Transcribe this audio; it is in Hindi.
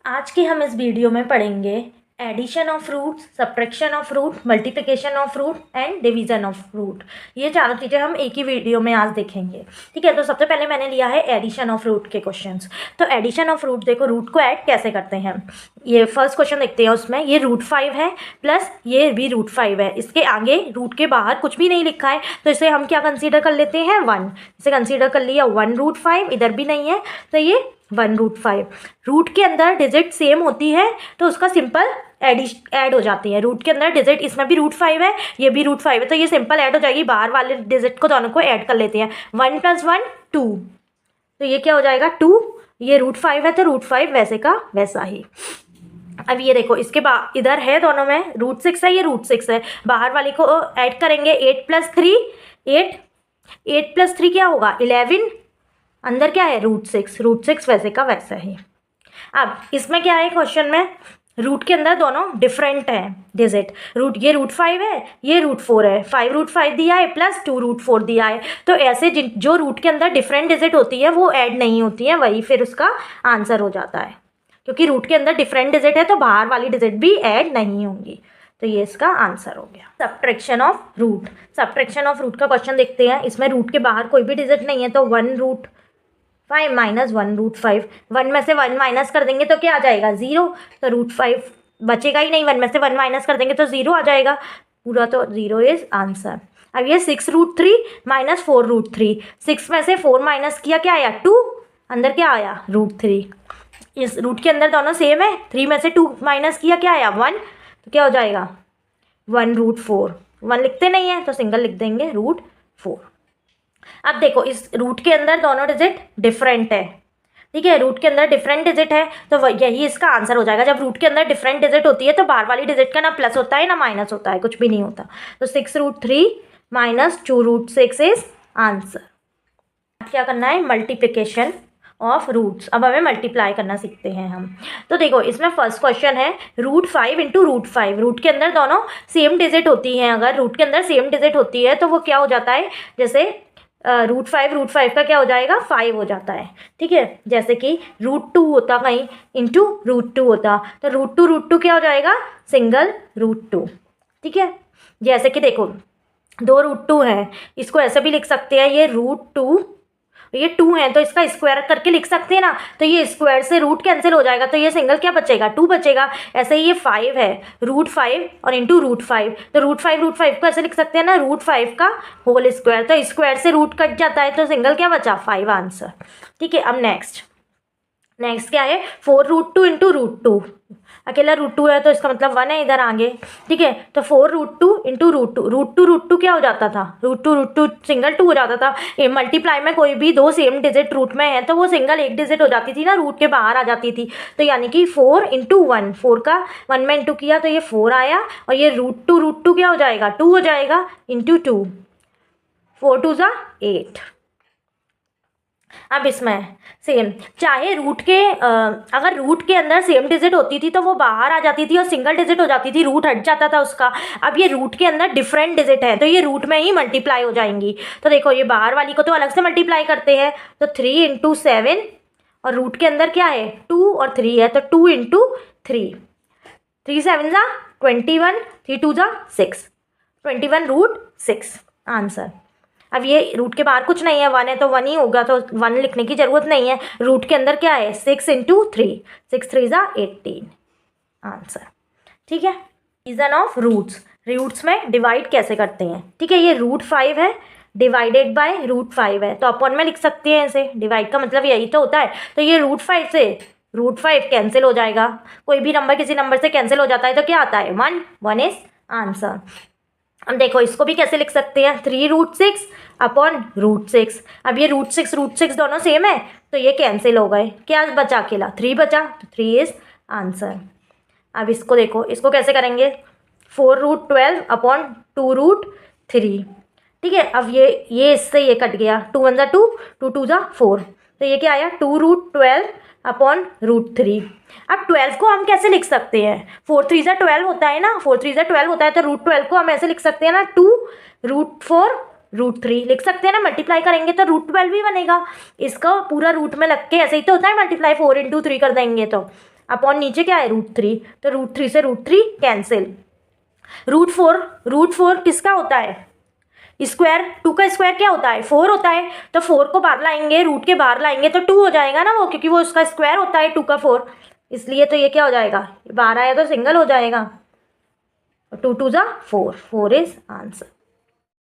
आज के हम इस वीडियो में पढ़ेंगे addition of root, subtraction of root, multiplication of root and division of root. ये चारों चीज़ें हम एक ही वीडियो में आज देखेंगे। ठीक है, तो सबसे पहले मैंने लिया है एडिशन ऑफ रूट के क्वेश्चंस। तो एडिशन ऑफ रूट, देखो रूट को ऐड कैसे करते हैं। ये फर्स्ट क्वेश्चन देखते हैं, उसमें ये √5 है प्लस ये भी √5 है। इसके आगे रूट के बाहर कुछ भी नहीं लिखा है, तो इसे हम क्या कंसीडर कर लेते हैं 1। इसे कंसीडर कर लिया 1√5, इधर भी नहीं है तो ये 1√5। रूट के अंदर डिजिट सेम होती है तो उसका सिंपल ऐड हो जाती है। रूट के अंदर डिजिट, इसमें भी √5 है, ये भी √5 है, तो ये सिंपल ऐड हो जाएगी। बाहर वाले डिजिट को दोनों को ऐड कर लेते हैं। 1 + 1 2, तो ये क्या हो जाएगा 2। ये √5 है तो √5 वैसे का वैसा ही। अब ये देखो, इसके बाद इधर है दोनों में √6 है, ये √6 है। बाहर वाले को ऐड करेंगे 8 + 3 8, 8 + 3 क्या होगा 11। अंदर क्या है √6 वैसे का वैसा ही। अब इसमें क्या है, क्वेश्चन में रूट के अंदर दोनों डिफरेंट है डिजिट। रूट ये √5 है, ये √4 है। 5 √5 दिया है प्लस 2 √4 दिया है। तो ऐसे जो रूट के अंदर डिफरेंट डिजिट होती है वो ऐड नहीं होती है, वही फिर उसका आंसर हो जाता है। क्योंकि रूट के अंदर डिफरेंट डिजिट है तो बाहर वाली डिजिट भी ऐड नहीं होंगी, तो ये इसका आंसर हो गया। Subtraction of root, subtraction of root का क्वेश्चन देखते हैं। इसमें रूट के बाहर कोई भी डिजिट नहीं है तो 1√5 - 1√5, 1 में से 1 माइनस कर देंगे तो क्या आ जाएगा 0। तो √5 बचेगा ही नहीं, 1 में से 1 माइनस कर देंगे तो 0 आ जाएगा पूरा, तो 0 इज आंसर। अब ये 6√3 - 4√3, 6 में से 4 माइनस किया क्या आया 2, अंदर क्या आया √3। इस रूट के अंदर दोनों सेम है, 3 में से 2 माइनस किया क्या आया 1, तो क्या हो जाएगा 1√4। 1 लिखते नहीं है तो सिंगल लिख देंगे √4। अब देखो, इस रूट के अंदर दोनों डिजिट डिफरेंट है। ठीक है, रूट के अंदर डिफरेंट डिजिट है तो यही इसका आंसर हो जाएगा। जब रूट के अंदर डिफरेंट डिजिट होती है तो बाहर वाली डिजिट का ना प्लस होता है ना माइनस होता है, कुछ भी नहीं होता। तो 6√3 - 2√6 इज आंसर। क्या करना है, मल्टीप्लिकेशन ऑफ रूट्स। अब हमें मल्टीप्लाई करना सीखते हैं हम। तो देखो, इसमें फर्स्ट क्वेश्चन है √5 × √5। रूट के अंदर दोनों सेम डिजिट होती हैं। अगर रूट के अंदर सेम डिजिट होती है तो वो क्या हो जाता है, जैसे √5 का क्या हो जाएगा 5 हो जाता है। ठीक है, जैसे कि √2 होता कहीं इंटू √2 होता, तो √2 क्या हो जाएगा सिंगल √2। ठीक है, जैसे कि देखो 2 √2 है, इसको ऐसे भी लिख सकते हैं, ये √2, ये 2 है तो इसका स्क्वायर करके लिख सकते हैं ना, तो ये स्क्वायर से रूट कैंसिल हो जाएगा तो ये सिंगल क्या बचेगा 2 बचेगा। ऐसे ही ये 5 है, √5 और इंटू √5, तो √5 को ऐसे लिख सकते हैं ना √5 का होल स्क्वायर, तो स्क्वायर से रूट कट जाता है तो सिंगल क्या बचा 5 आंसर। ठीक है, अब नेक्स्ट क्या है 4√2 × √2। अकेला √2 है तो इसका मतलब 1 है इधर आगे। ठीक है, तो 4√2 × √2, √2 क्या हो जाता था √2 सिंगल 2 हो जाता था। मल्टीप्लाई में कोई भी दो सेम डिजिट रूट में है तो वो सिंगल एक डिजिट हो जाती थी ना, रूट के बाहर आ जाती थी। तो यानी कि 4 × 1, 4 का 1 में इंटू किया तो ये 4 आया, और ये √2 क्या हो जाएगा 2 हो जाएगा इंटू 2, 4 2 = 8। अब इसमें सेम, चाहे रूट के अगर रूट के अंदर सेम डिजिट होती थी तो वो बाहर आ जाती थी और सिंगल डिजिट हो जाती थी, रूट हट जाता था उसका। अब ये रूट के अंदर डिफरेंट डिजिट है तो ये रूट में ही मल्टीप्लाई हो जाएंगी। तो देखो, ये बाहर वाली को तो अलग से मल्टीप्लाई करते हैं, तो 3 × 7, और रूट के अंदर क्या है 2 और 3 है तो 2 × 3, 3 7 = 21, 3 2 = 6, 21√6 आंसर। अब ये रूट के बाहर कुछ नहीं है, 1 है तो 1 ही होगा, तो 1 लिखने की जरूरत नहीं है। रूट के अंदर क्या है 6 × 3, 6 3 = 18 आंसर। ठीक है, डिवीजन ऑफ रूट्स, रूट्स में डिवाइड कैसे करते हैं। ठीक है, ये √5 है डिवाइडेड बाय √5 है तो अपॉन में लिख सकते हैं इसे, डिवाइड का मतलब यही तो होता है। तो ये √5 से √5 कैंसिल हो जाएगा, कोई भी नंबर किसी नंबर से कैंसिल हो जाता है तो क्या आता है 1, 1 इज आंसर। अब देखो, इसको भी कैसे लिख सकते हैं 3√6 अपॉन √6। अब ये √6 दोनों सेम है तो ये कैंसिल हो गए, क्या बचा अकेला 3 बचा, तो 3 इज आंसर। अब इसको देखो, इसको कैसे करेंगे 4√12 अपॉन 2√3। ठीक है, अब ये इससे ये कट गया, 2 1 = 2, 2 2 = 4, तो ये क्या आया 2√12 अपॉन √3। अब 12 को हम कैसे लिख सकते हैं, 4 3 = 12 होता है ना, 4 3 = 12 होता है तो √12 को हम ऐसे लिख सकते हैं ना 2√4 √3 लिख सकते हैं ना। मल्टीप्लाई करेंगे तो √12 भी बनेगा, इसका पूरा रूट में लग के ऐसे ही तो होता है मल्टीप्लाई, 4 × 3 कर देंगे तो अपॉन नीचे क्या है √3, तो √3 से √3 कैंसिल। √4 किसका होता है स्क्वायर, 2 का स्क्वायर क्या होता है 4 होता है, तो 4 को बाहर लाएंगे, रूट के बाहर लाएंगे तो 2 हो जाएगा ना वो, क्योंकि वो उसका स्क्वायर होता है 2 का 4, इसलिए तो ये क्या हो जाएगा, बाहर आया तो सिंगल हो जाएगा, 2 2 ज़ा 4, 4 इज आंसर।